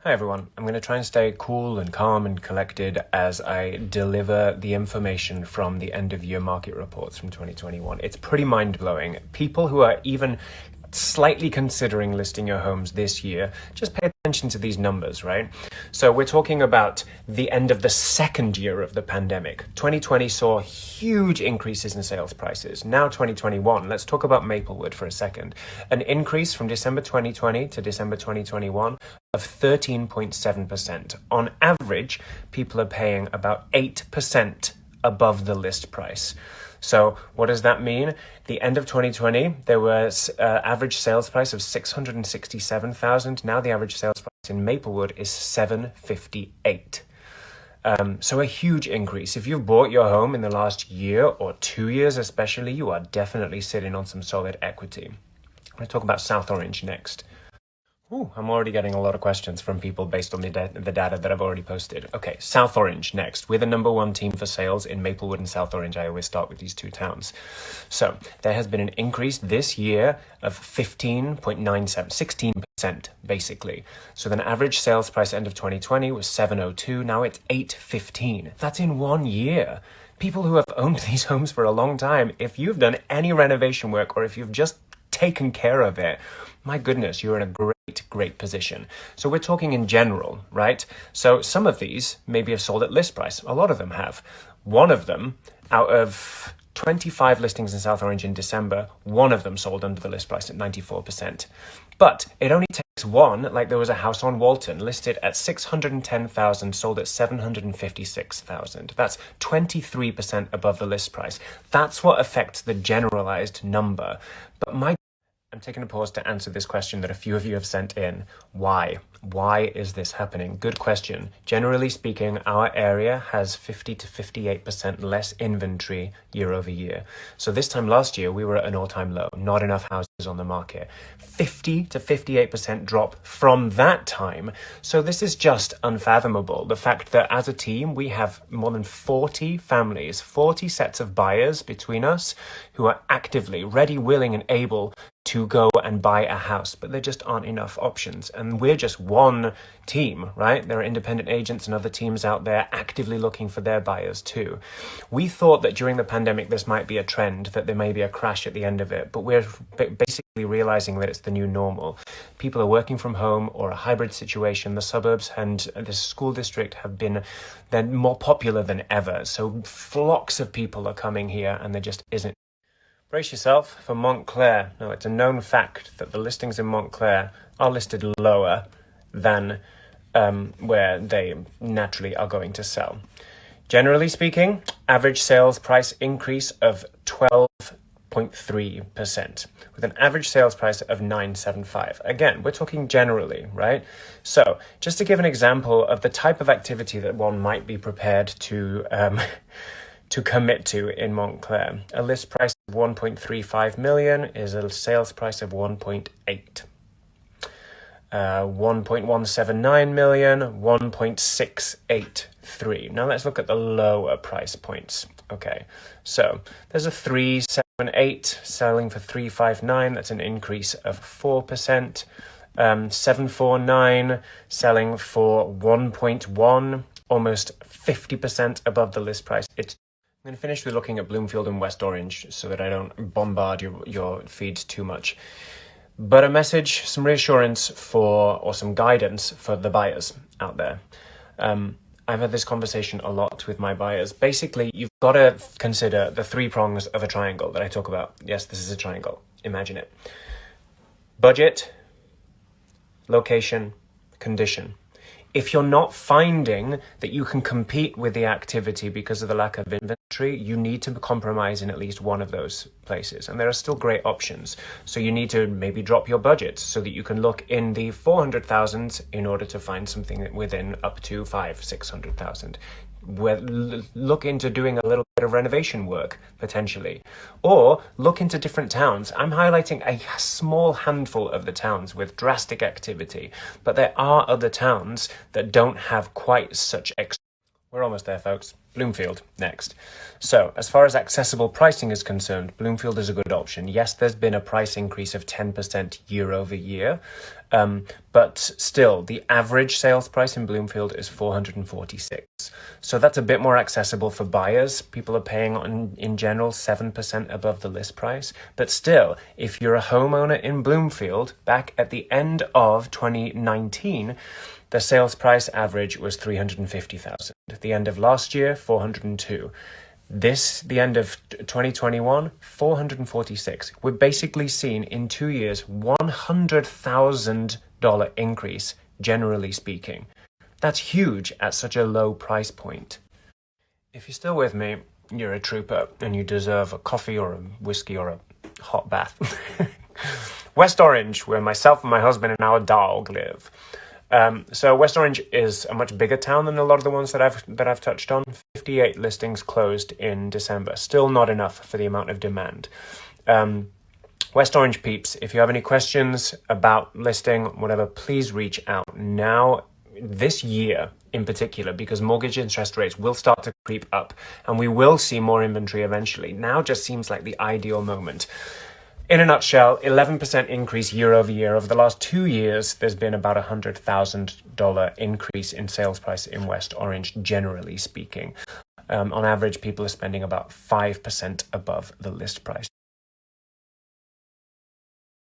Hi everyone, I'm going to try and stay cool and calm and collected as I deliver the information from the end of year market reports from 2021. It's pretty mind-blowing. People who are even slightly considering listing your homes this year, just pay attention to these numbers, right? So we're talking about the end of the second year of the pandemic. 2020 saw huge increases in sales prices. Now 2021, let's talk about Maplewood for a second. An increase from December 2020 to December 2021 of 13.7%. On average, people are paying about 8% above the list price. So what does that mean? The end of 2020, there was average sales price of $667,000. Now the average sales price in Maplewood is $758,000. So a huge increase. If you've bought your home in the last year or 2 years especially, you are definitely sitting on some solid equity. I'm going to talk about South Orange next. I'm already getting a lot of questions from people based on the data that I've already posted. Okay, South Orange next. We're the number one team for sales in Maplewood and South Orange. I always start with these two towns. So there has been an increase this year of 16% basically. So the average sales price end of 2020 was $702. Now it's $815. That's in 1 year. People who have owned these homes for a long time, if you've done any renovation work or if you've just taken care of it, my goodness, you're in a great position. So we're talking in general, right? So some of these maybe have sold at list price. A lot of them have. One of them, out of 25 listings in South Orange in December, one of them sold under the list price at 94%. But it only takes one, like there was a house on Walton listed at $610,000, sold at $756,000. That's 23% above the list price. That's what affects the generalized number. But I'm taking a pause to answer this question that a few of you have sent in. Why? Why is this happening? Good question. Generally speaking, our area has 50 to 58% less inventory year over year. So this time last year, we were at an all-time low, not enough houses on the market. 50 to 58% drop from that time. So this is just unfathomable. The fact that as a team, we have more than 40 families, 40 sets of buyers between us who are actively ready, willing, and able to go and buy a house, but there just aren't enough options. And we're just one team, right? There are independent agents and other teams out there actively looking for their buyers too. We thought that during the pandemic, this might be a trend, that there may be a crash at the end of it, but we're basically realizing that it's the new normal. People are working from home or a hybrid situation. The suburbs and the school district they're more popular than ever. So flocks of people are coming here and there just isn't. Brace yourself for Montclair. Now, it's a known fact that the listings in Montclair are listed lower than where they naturally are going to sell. Generally speaking, average sales price increase of 12.3%, with an average sales price of $975. Again, we're talking generally, right? So just to give an example of the type of activity that one might be prepared to commit to in Montclair. A list price of 1.35 million is a sales price of 1.8. 1.179 million, 1.683. Now let's look at the lower price points. Okay, so there's a 378 selling for 359. That's an increase of 4%. 749 selling for 1.1, almost 50% above the list price. I'm going to finish with looking at Bloomfield and West Orange so that I don't bombard your feeds too much. But a message, some reassurance or some guidance for the buyers out there. I've had this conversation a lot with my buyers. Basically, you've got to consider the 3 prongs of a triangle that I talk about. Yes, this is a triangle. Imagine it. Budget, location, condition. If you're not finding that you can compete with the activity because of the lack of inventory, you need to compromise in at least one of those places. And there are still great options. So you need to maybe drop your budget so that you can look in the 400,000 in order to find something within up to 500,000-600,000. Look into doing a little bit of renovation work, potentially. Or look into different towns. I'm highlighting a small handful of the towns with drastic activity, but there are other towns that don't have quite such We're almost there, folks. Bloomfield, next. So, as far as accessible pricing is concerned, Bloomfield is a good option. Yes, there's been a price increase of 10% year over year, but still, the average sales price in Bloomfield is $446. So that's a bit more accessible for buyers. People are paying, in general, 7% above the list price. But still, if you're a homeowner in Bloomfield, back at the end of 2019, the sales price average was $350,000. At the end of last year, $402. The end of 2021, $446. We're basically seeing in 2 years $100,000 increase, generally speaking. That's huge at such a low price point. If you're still with me, you're a trooper and you deserve a coffee or a whiskey or a hot bath. West Orange, where myself and my husband and our dog live. So West Orange is a much bigger town than a lot of the ones that I've touched on. 58 listings closed in December. Still not enough for the amount of demand. West Orange peeps, if you have any questions about listing, whatever, please reach out now, this year in particular, because mortgage interest rates will start to creep up and we will see more inventory eventually. Now just seems like the ideal moment. In a nutshell, 11% increase year over year. Over the last 2 years, there's been about $100,000 increase in sales price in West Orange, generally speaking. On average, people are spending about 5% above the list price.